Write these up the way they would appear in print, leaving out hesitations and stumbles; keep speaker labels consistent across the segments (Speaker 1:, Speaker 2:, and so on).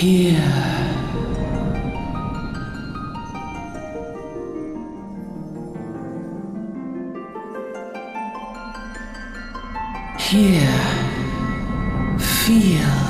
Speaker 1: Here. Here. Feel.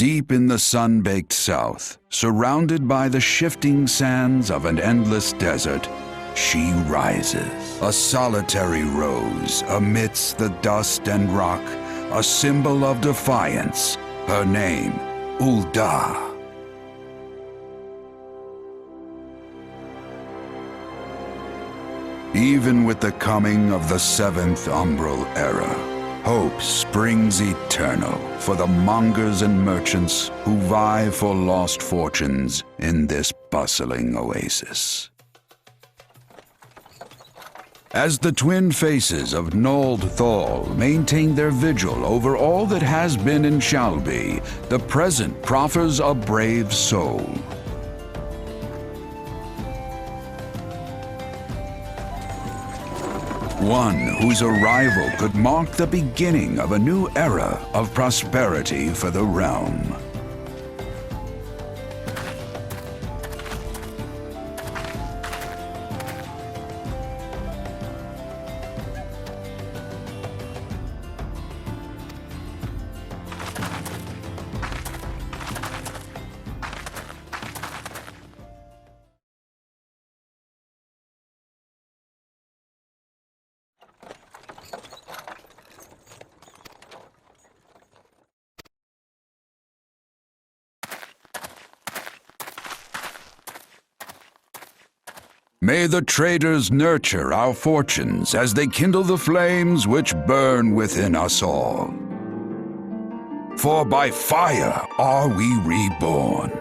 Speaker 2: Deep in the sun-baked south, surrounded by the shifting sands of an endless desert, she rises, a solitary rose amidst the dust and rock, a symbol of defiance, her name, Ul'dah. Even with the coming of the seventh umbral era, hope springs eternal for the mongers and merchants who vie for lost fortunes in this bustling oasis. As the twin faces of Nold Thal maintain their vigil over all that has been and shall be, the present proffers a brave soul. One whose arrival could mark the beginning of a new era of prosperity for the realm. May the traders nurture our fortunes as they kindle the flames which burn within us all. For by fire are we reborn.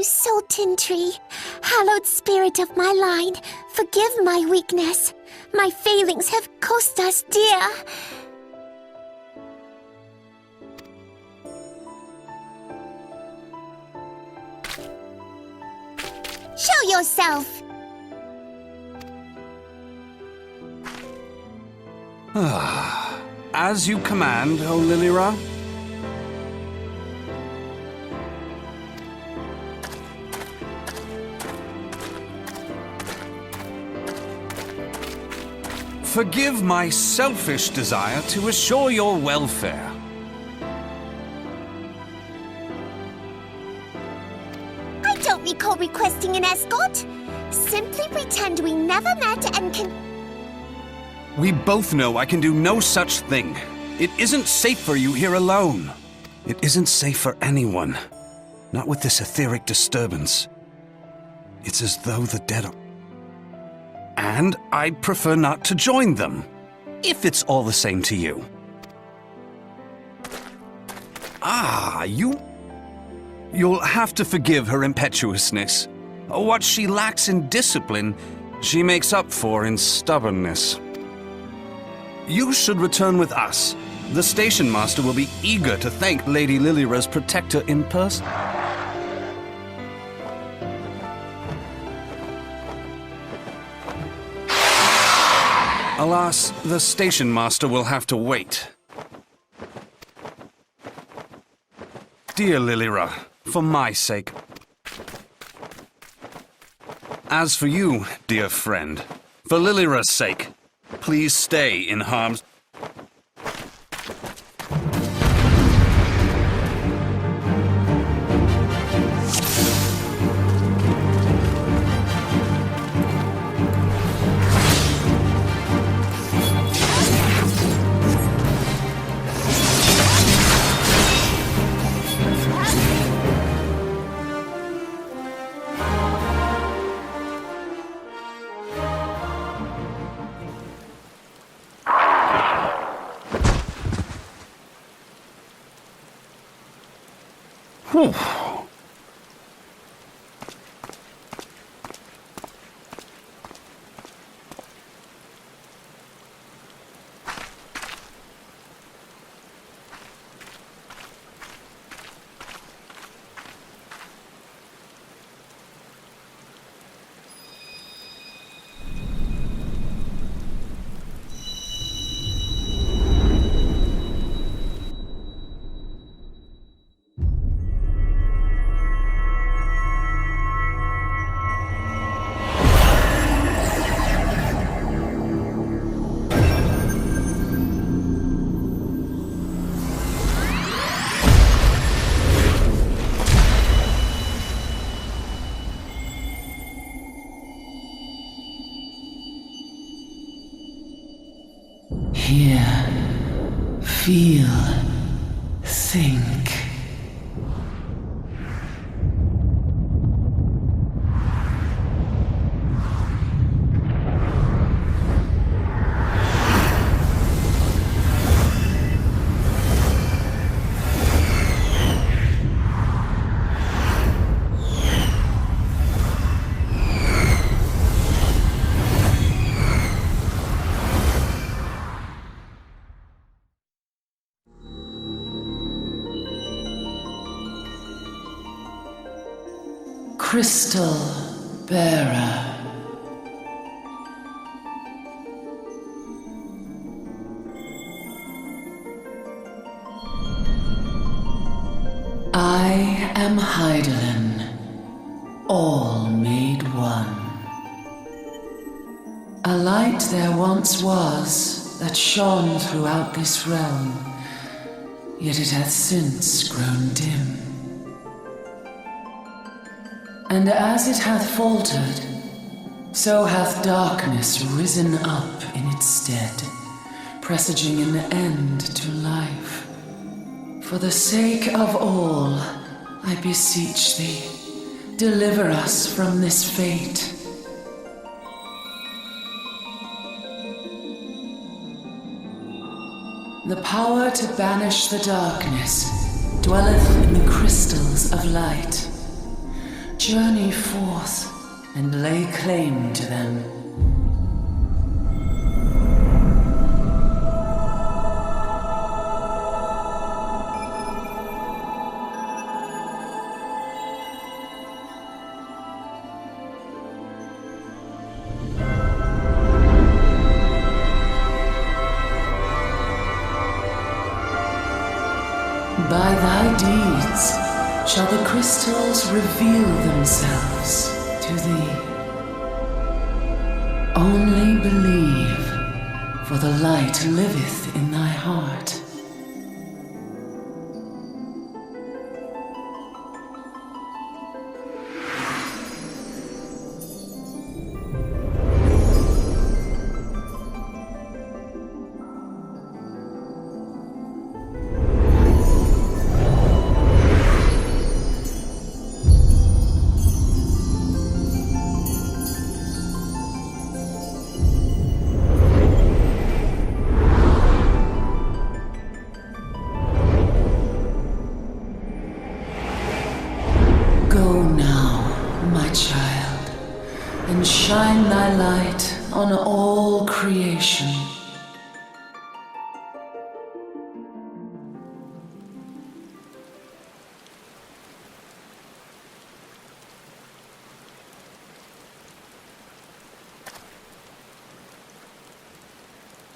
Speaker 3: Sultan Tree, hallowed spirit of my line, forgive my weakness. My failings have cost us dear. Show yourself!
Speaker 4: As you command, O Lilira. Forgive my selfish desire to assure your welfare.
Speaker 3: I don't recall requesting an escort. Simply pretend we never met and can...
Speaker 4: We both know I can do no such thing. It isn't safe for you here alone. It isn't safe for anyone. Not with this etheric disturbance. It's as though the dead are... And I'd prefer not to join them, if it's all the same to you. You'll have to forgive her impetuousness. What she lacks in discipline, she makes up for in stubbornness. You should return with us. The station master will be eager to thank Lady Lilira's protector in person. Alas, the station master will have to wait. Dear Lilira, for my sake. As for you, dear friend, for Lilira's sake, please stay in harm's... Whew.
Speaker 1: Hear, feel, think. Crystal Bearer. I am Hydaelyn, all made one. A light there once was that shone throughout this realm, yet it hath since grown dim. And as it hath faltered, so hath darkness risen up in its stead, presaging an end to life. For the sake of all, I beseech thee, deliver us from this fate. The power to banish the darkness dwelleth in the crystals of light. Journey forth and lay claim to them. By thy deeds shall the crystals reveal themselves to thee. Only believe, for the light liveth in thy heart. And shine thy light on all creation.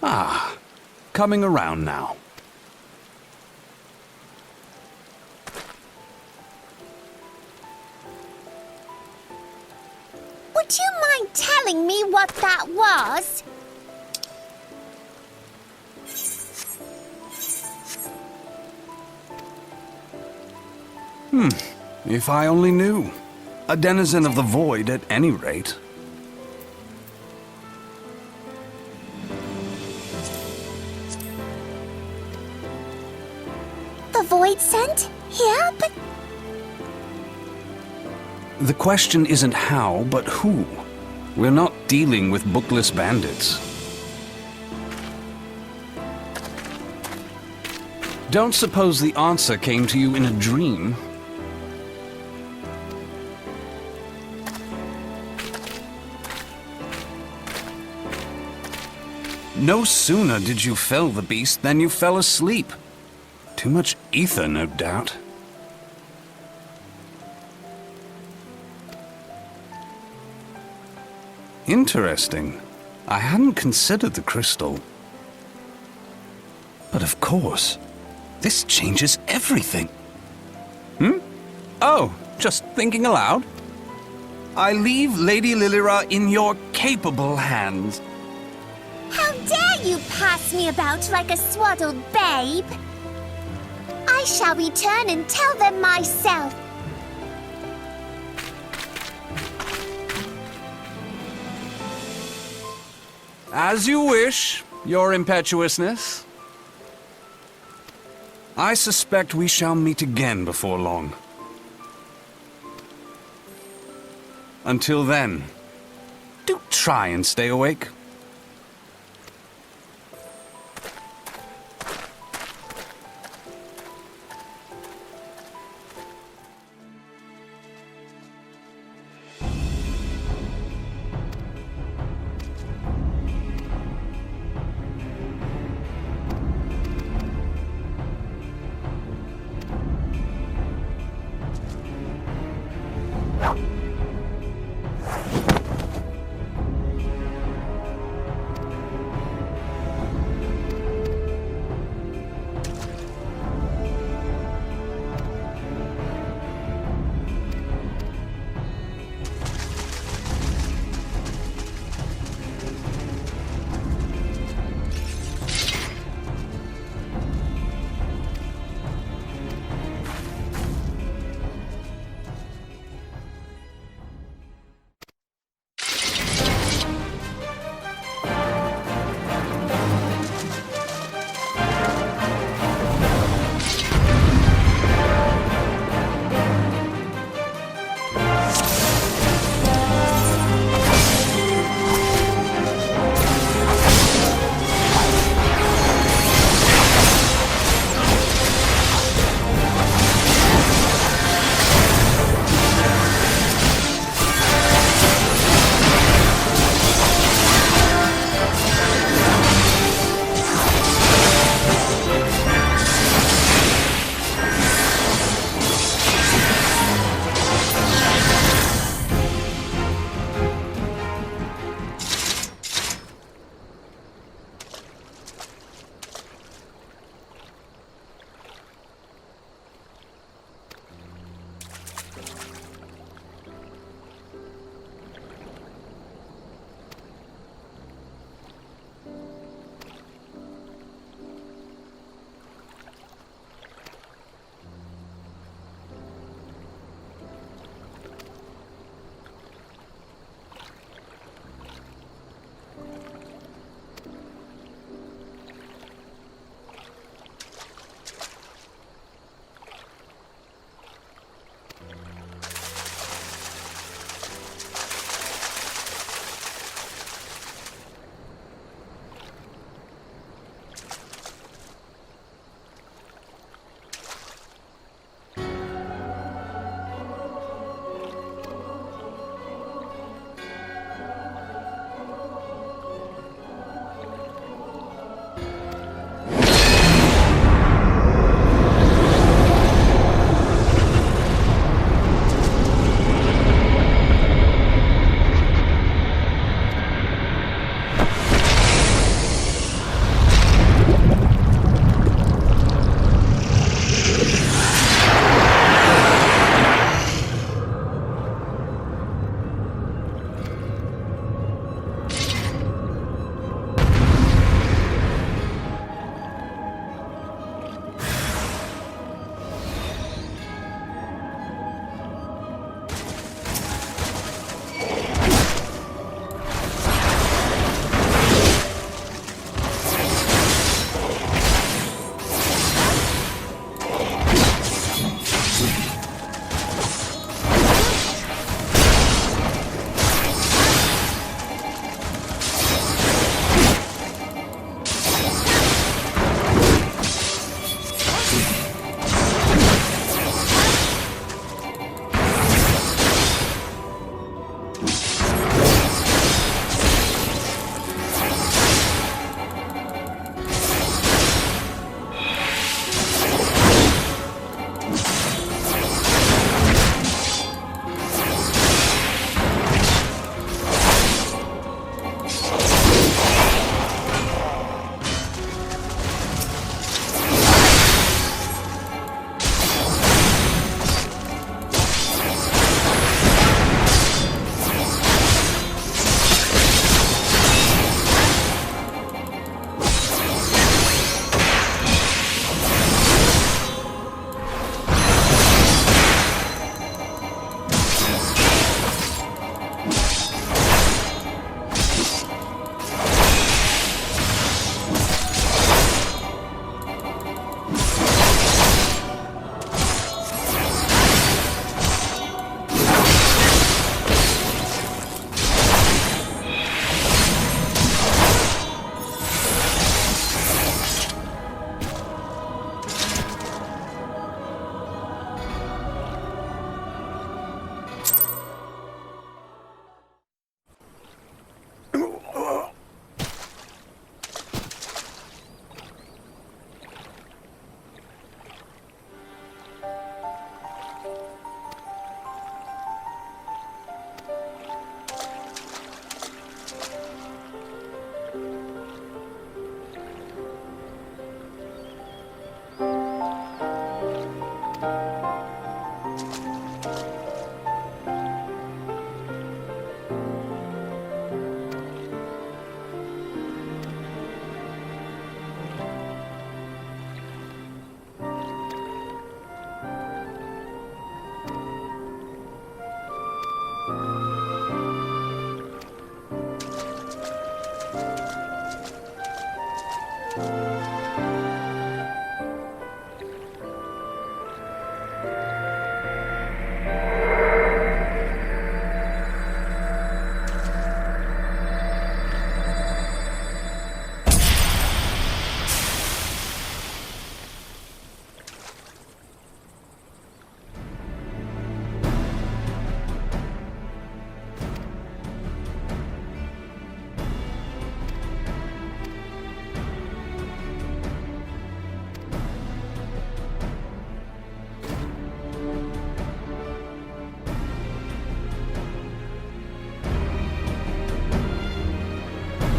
Speaker 4: Ah, coming around now.
Speaker 3: Would you mind telling me what that was?
Speaker 4: If I only knew. A denizen of the void at any rate.
Speaker 3: The void sent? Here? But
Speaker 4: The question isn't how, but who. We're not dealing with bookless bandits. Don't suppose the answer came to you in a dream. No sooner did you fell the beast than you fell asleep. Too much ether, no doubt. Interesting. I hadn't considered the crystal. But of course, this changes everything. Oh, just thinking aloud. I leave Lady Lilira in your capable hands.
Speaker 3: how dare you pass me about like a swaddled babe? I shall return and tell them myself.
Speaker 4: As you wish, your impetuousness. I suspect we shall meet again before long. Until then, do try and stay awake.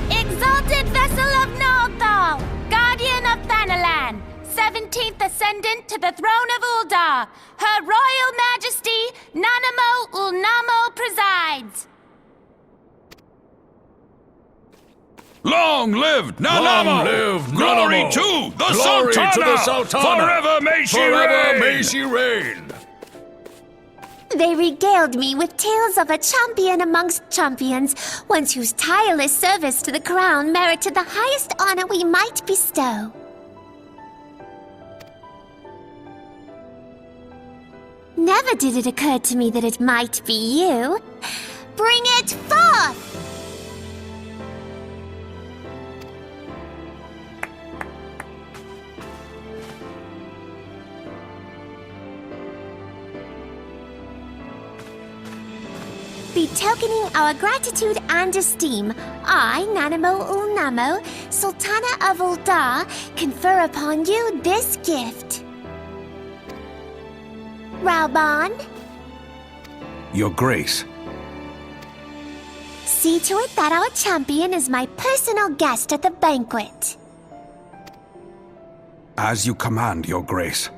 Speaker 3: Exalted vessel of Nalthal, guardian of Thanalan, 17th ascendant to the throne of Uldar, Her Royal Majesty Nanamo Ulnamo presides.
Speaker 2: Long live Nanamo!
Speaker 5: Long live
Speaker 2: Glory
Speaker 5: Nanamo!
Speaker 2: to the
Speaker 5: Glory
Speaker 2: Sultana!
Speaker 5: to the Sultana!
Speaker 2: Forever may she
Speaker 5: Forever
Speaker 2: reign!
Speaker 5: may she reign!
Speaker 3: They regaled me with tales of a champion amongst champions, one whose tireless service to the crown merited the highest honor we might bestow. Never did it occur to me that it might be you. Bring it forth! Betokening our gratitude and esteem, I, Nanamo Ulnamo, Sultana of Uldar, confer upon you this gift. Rauban,
Speaker 4: Your Grace.
Speaker 3: see to it that our champion is my personal guest at the banquet.
Speaker 4: As you command, Your Grace.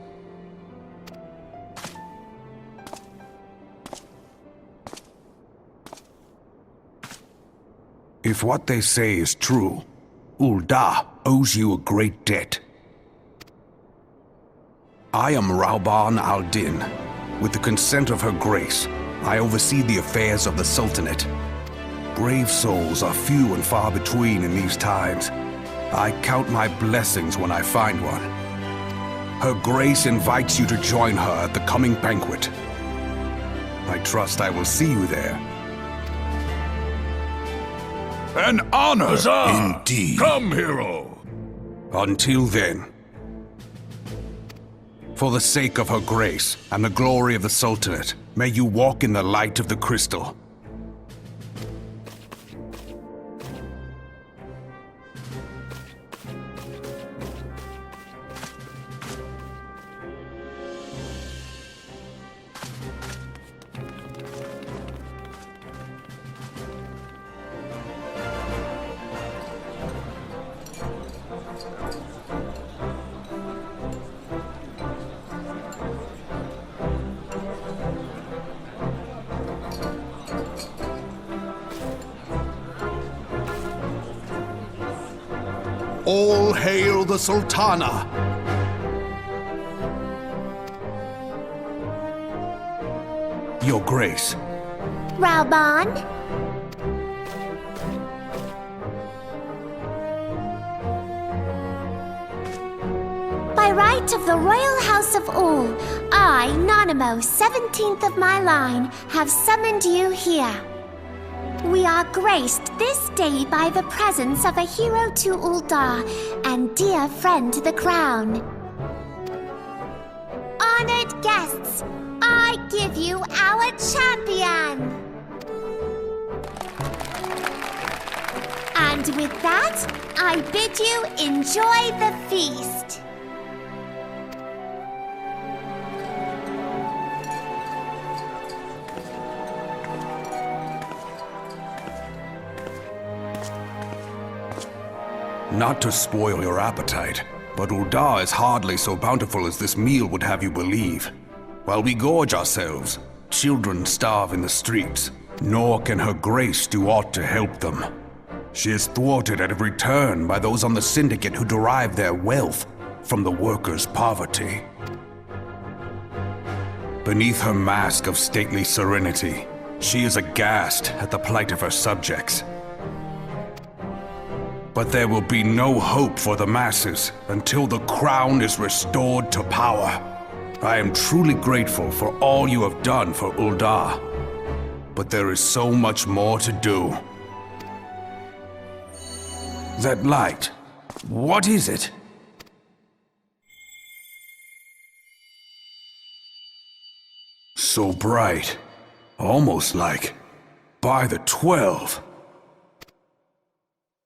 Speaker 4: If what they say is true, Uldar owes you a great debt. I am Rauban al-Din. With the consent of Her Grace, I oversee the affairs of the Sultanate. Brave souls are few and far between in these times. I count my blessings when I find one. Her Grace invites you to join her at the coming banquet. I trust I will see you there.
Speaker 2: An honor,
Speaker 5: Huzzah!
Speaker 2: indeed.
Speaker 5: Come, hero!
Speaker 4: Until then, for the sake of Her Grace and the glory of the Sultanate, may you walk in the light of the crystal. All hail the Sultana! Your Grace.
Speaker 3: Rauban, by right of the royal house of Ul, I, Nanamo, 17th of my line, have summoned you here. We are graced this day by the presence of a hero to Uldar and dear friend to the crown. Honored guests, I give you our champion! And with that, I bid you enjoy the feast.
Speaker 4: Not to spoil your appetite, but Uldar is hardly so bountiful as this meal would have you believe. While we gorge ourselves, children starve in the streets, nor can Her Grace do aught to help them. She is thwarted at every turn by those on the Syndicate who derive their wealth from the workers' poverty. Beneath her mask of stately serenity, she is aghast at the plight of her subjects.
Speaker 2: But there will be no hope for the masses until the crown is restored to power. I am truly grateful for all you have done for Ul'dah. But there is so much more to do. That light, what is it? So bright, almost like by the 12.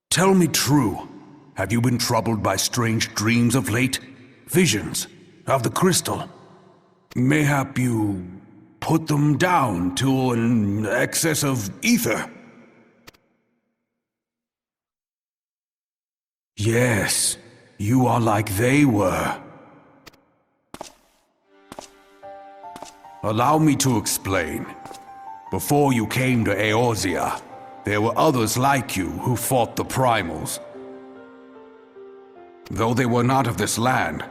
Speaker 2: Tell me true, have you been troubled by strange dreams of late? Visions of the crystal? Mayhap you put them down to an excess of ether? Yes, you are like they were. Allow me to explain. Before you came to Eorzea, there were others like you who fought the primals. Though they were not of this land,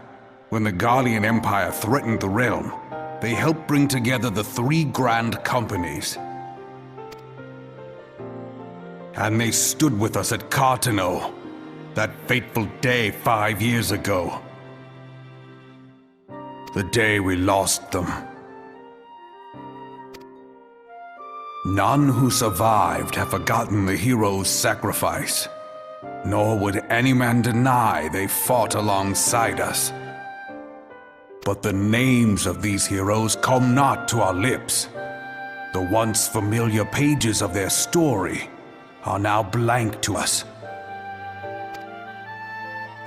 Speaker 2: when the Garlean Empire threatened the realm, they helped bring together the 3 grand companies. And they stood with us at Cartano, that fateful day 5 years ago. The day we lost them. None who survived have forgotten the heroes' sacrifice, nor would any man deny they fought alongside us. But the names of these heroes come not to our lips. The once familiar pages of their story are now blank to us.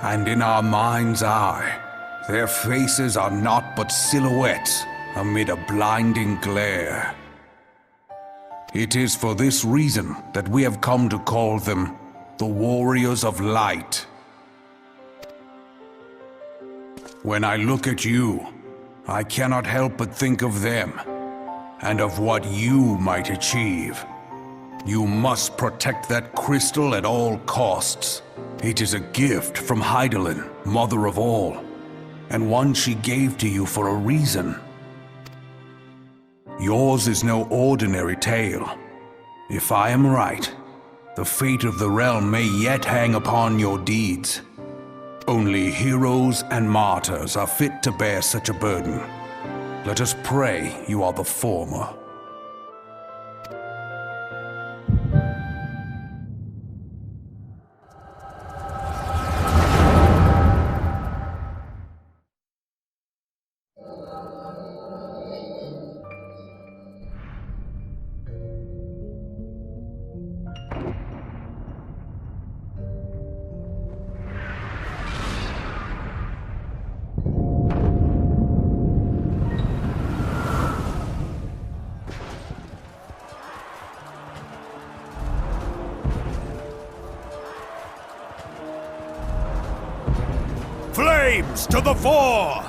Speaker 2: And in our mind's eye, their faces are naught but silhouettes amid a blinding glare. It is for this reason that we have come to call them the Warriors of Light. When I look at you, I cannot help but think of them, and of what you might achieve. You must protect that crystal at all costs. It is a gift from Hydaelyn, Mother of All, and one she gave to you for a reason. Yours is no ordinary tale. If I am right, the fate of the realm may yet hang upon your deeds. Only heroes and martyrs are fit to bear such a burden. Let us pray you are the former.
Speaker 5: Flames to the fore!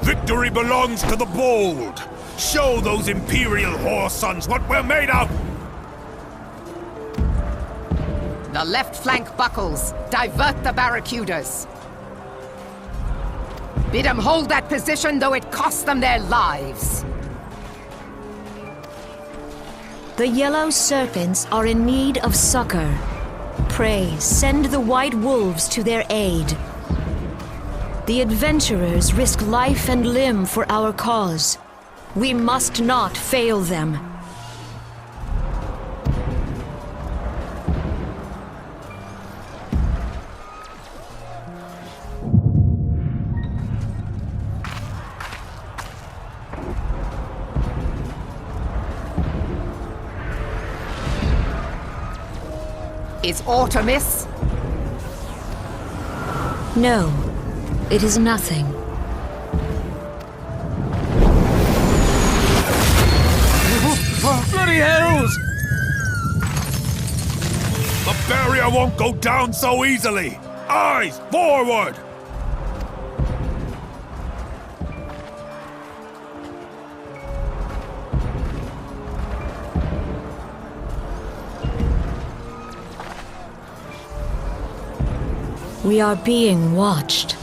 Speaker 5: Victory belongs to the bold! Show those Imperial whore sons what we're made of!
Speaker 6: The left flank buckles. Divert the barracudas. Bid them hold that position, though it cost them their lives.
Speaker 7: The yellow serpents are in need of succor. Pray, send the white wolves to their aid. The adventurers risk life and limb for our cause. We must not fail them.
Speaker 6: Is aught amiss?
Speaker 7: No, it is nothing.
Speaker 5: Bloody hells! The barrier won't go down so easily! Eyes forward!
Speaker 7: We are being watched.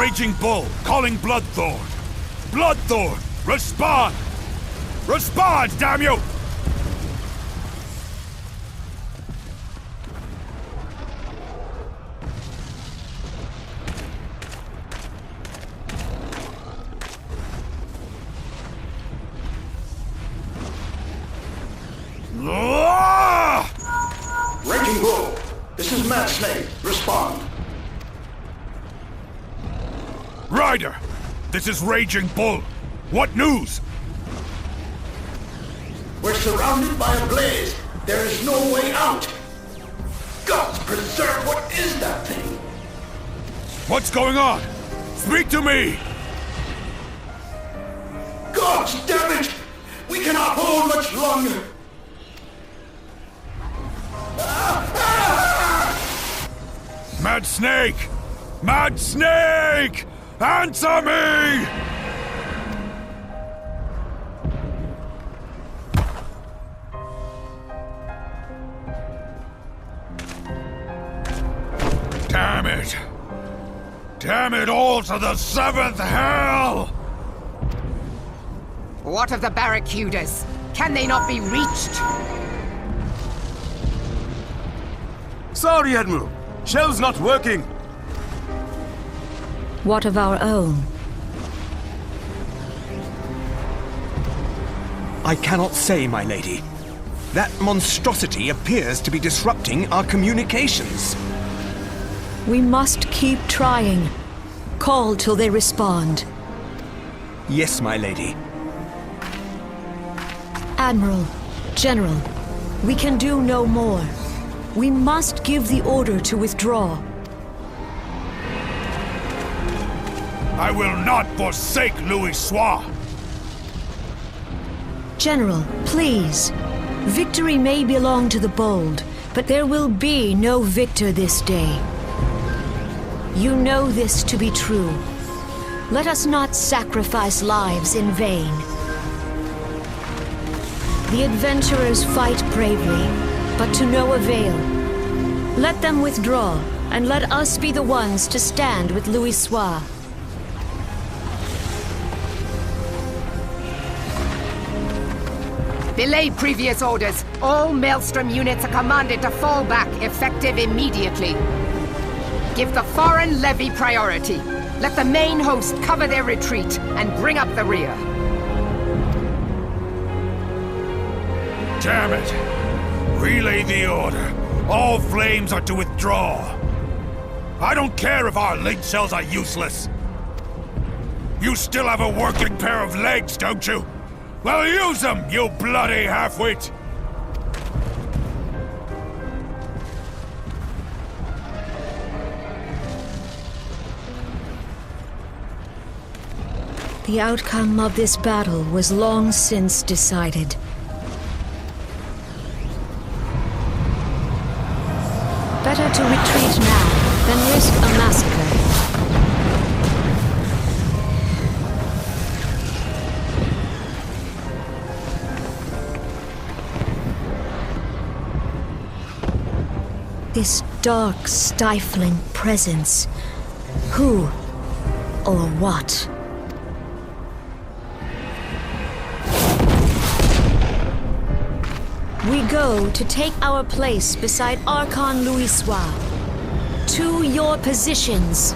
Speaker 5: Raging Bull, calling Bloodthorn. Bloodthorn, respond! Respond, damn you!
Speaker 8: Raging Bull, this is Mad Snake. Respond.
Speaker 5: Ryder, this is Raging Bull. What news?
Speaker 8: We're surrounded by a blaze. There is no way out. Gods preserve, what is that thing?
Speaker 5: What's going on? Speak to me!
Speaker 8: Gods damn it! We cannot hold much longer.
Speaker 5: Mad Snake! Mad Snake! Answer me! Damn it! Damn it all to the seventh hell!
Speaker 6: What of the barracudas? Can they not be reached?
Speaker 9: Sorry, Admiral. Shell's not working.
Speaker 7: What of our own?
Speaker 10: I cannot say, my lady. That monstrosity appears to be disrupting our communications.
Speaker 7: We must keep trying. Call till they respond.
Speaker 10: Yes, my lady.
Speaker 7: Admiral, General, we can do no more. We must give the order to withdraw.
Speaker 5: I will not forsake Louis Soir!
Speaker 7: General, please. Victory may belong to the bold, but there will be no victor this day. You know this to be true. Let us not sacrifice lives in vain. The adventurers fight bravely, but to no avail. Let them withdraw, and let us be the ones to stand with Louis Soir.
Speaker 6: Belay previous orders. All Maelstrom units are commanded to fall back, effective immediately. Give the foreign levy priority. Let the main host cover their retreat and bring up the rear.
Speaker 5: Damn it! Relay the order. All flames are to withdraw. I don't care if our link cells are useless. You still have a working pair of legs, don't you? Well, use them, you bloody half-wit!
Speaker 7: The outcome of this battle was long since decided. Better to retreat now than risk a massacre. This dark, stifling presence. Who or what? We go to take our place beside Archon Louis Soir. To your positions.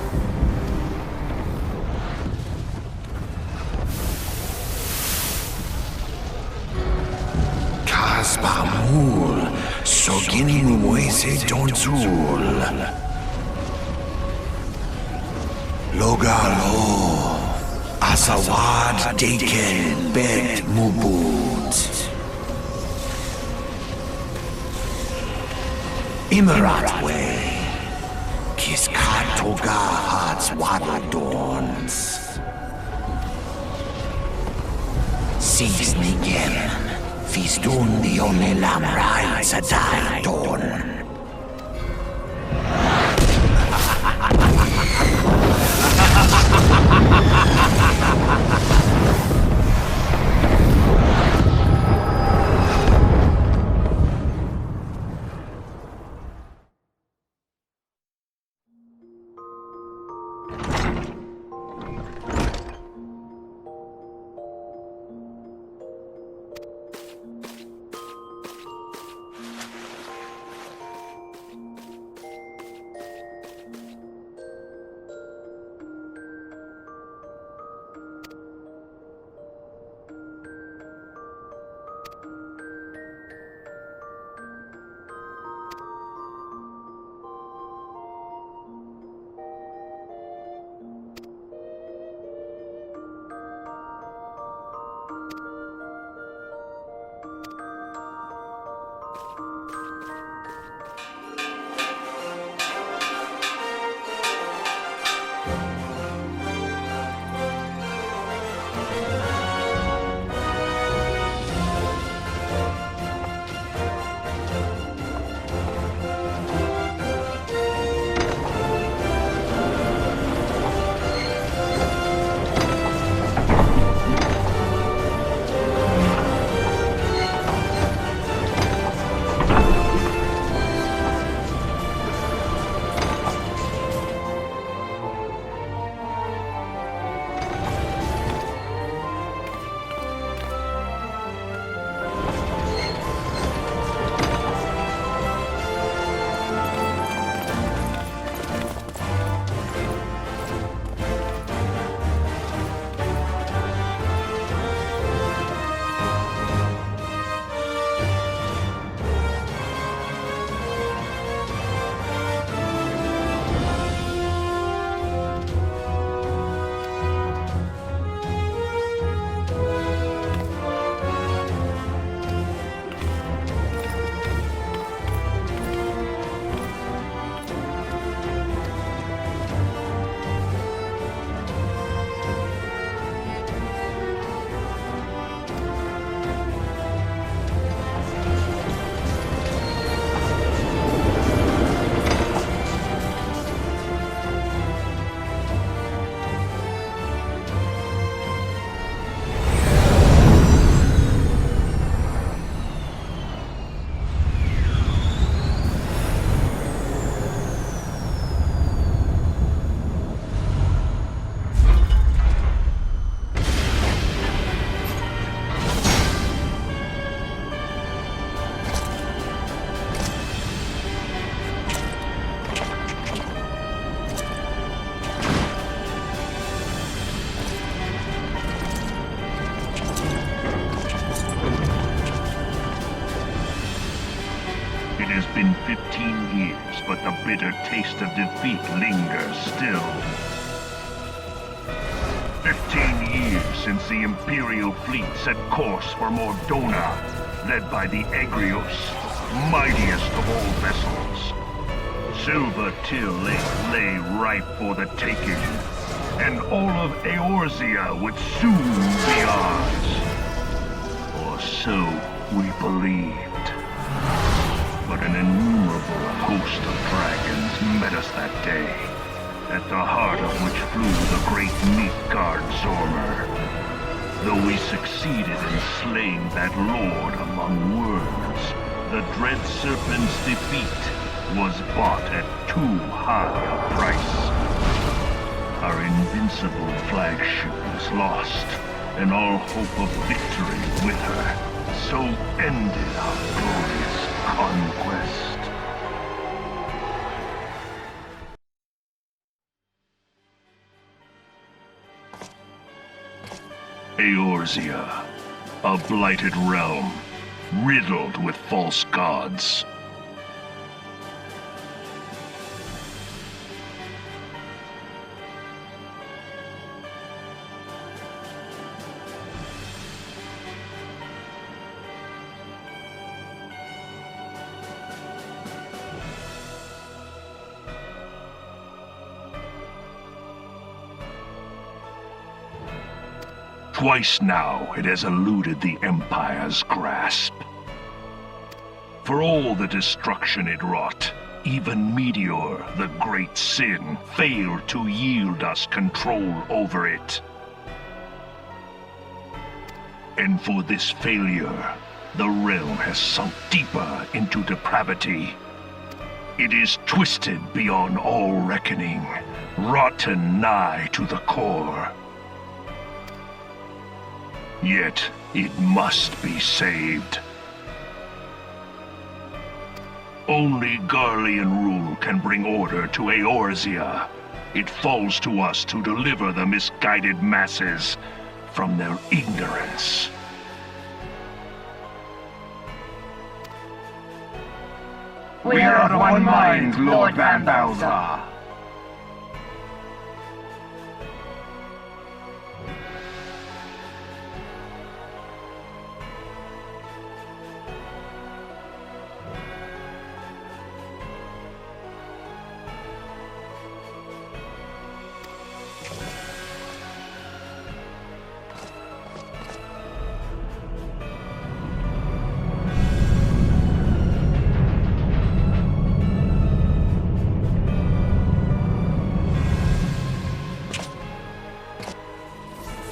Speaker 2: Kasbamul, Soginin Wese Donzul. Logalo, Asawad Deken Bet Mubut. Imeratwe, Kiskatoga Hats Wadadorns. Sisnigem, Fistun the only Lamrai Sadai Dorn.
Speaker 8: It has been 15 years, but the bitter taste of defeat lingers still. 15 years since the Imperial fleet set course for Mordona, led by the Egrios, mightiest of all vessels. Silver Till lay ripe for the taking, and all of Eorzea would soon be ours. Or so we believed. But an innumerable host of dragons met us that day, at the heart of which flew the great Midgard Zormer. Though we succeeded in slaying that lord among worms, the dread serpent's defeat was bought at too high a price. Our invincible flagship was lost, and all hope of victory with her. So ended our glorious conquest. Eorzea, a blighted realm, riddled with false gods. Twice now it has eluded the Empire's grasp. For all the destruction it wrought, even Meteor, the great sin, failed to yield us control over it. And for this failure, the realm has sunk deeper into depravity. It is twisted beyond all reckoning, rotten nigh to the core. Yet, it must be saved. Only Garlean rule can bring order to Eorzea. It falls to us to deliver the misguided masses from their ignorance. We are of one mind, Lord Van Balzar.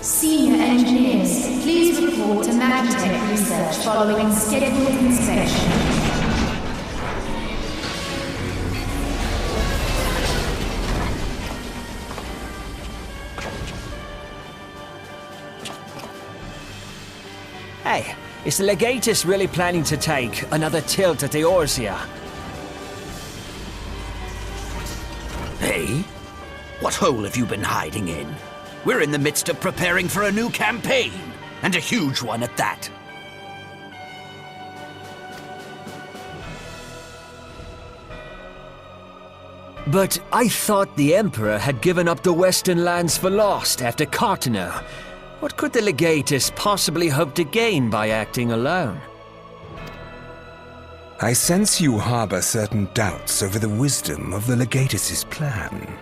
Speaker 11: Senior engineers, please report to Magitech research following scheduled inspection.
Speaker 12: Hey, is the Legatus really planning to take another tilt at Eorzea?
Speaker 13: Hey? What hole have you been hiding in? We're in the midst of preparing for a new campaign, and a huge one at that.
Speaker 12: But I thought the Emperor had given up the Western lands for lost after Cartano. What could the Legatus possibly hope to gain by acting alone?
Speaker 10: I sense you harbor certain doubts over the wisdom of the Legatus's plan.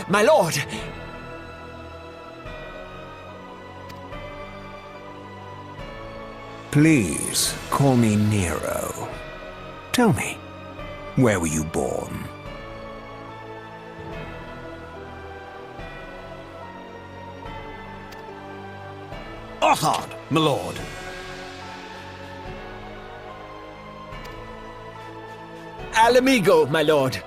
Speaker 12: My lord!
Speaker 10: Please, call me Nero. Tell me, where were you born?
Speaker 13: Othard, my lord.
Speaker 12: Alamigo, my lord.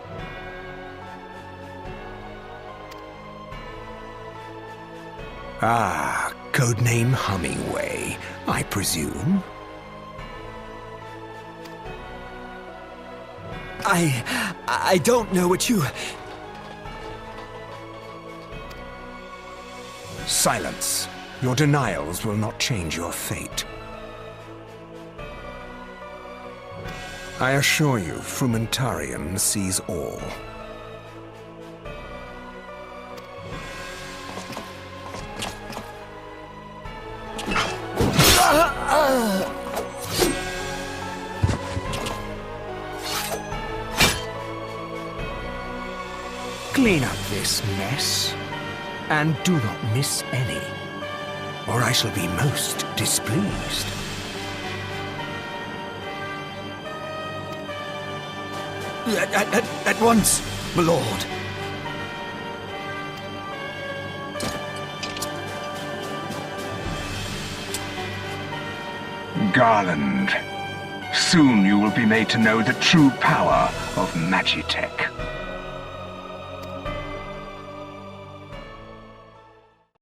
Speaker 10: Ah, codename Hummingway, I presume.
Speaker 12: I don't know what you...
Speaker 10: Silence. Your denials will not change your fate. I assure you, Frumentarian sees all. Clean up this mess, and do not miss any, or I shall be most displeased.
Speaker 13: At once, my lord.
Speaker 8: Garland, soon you will be made to know the true power of Magitech.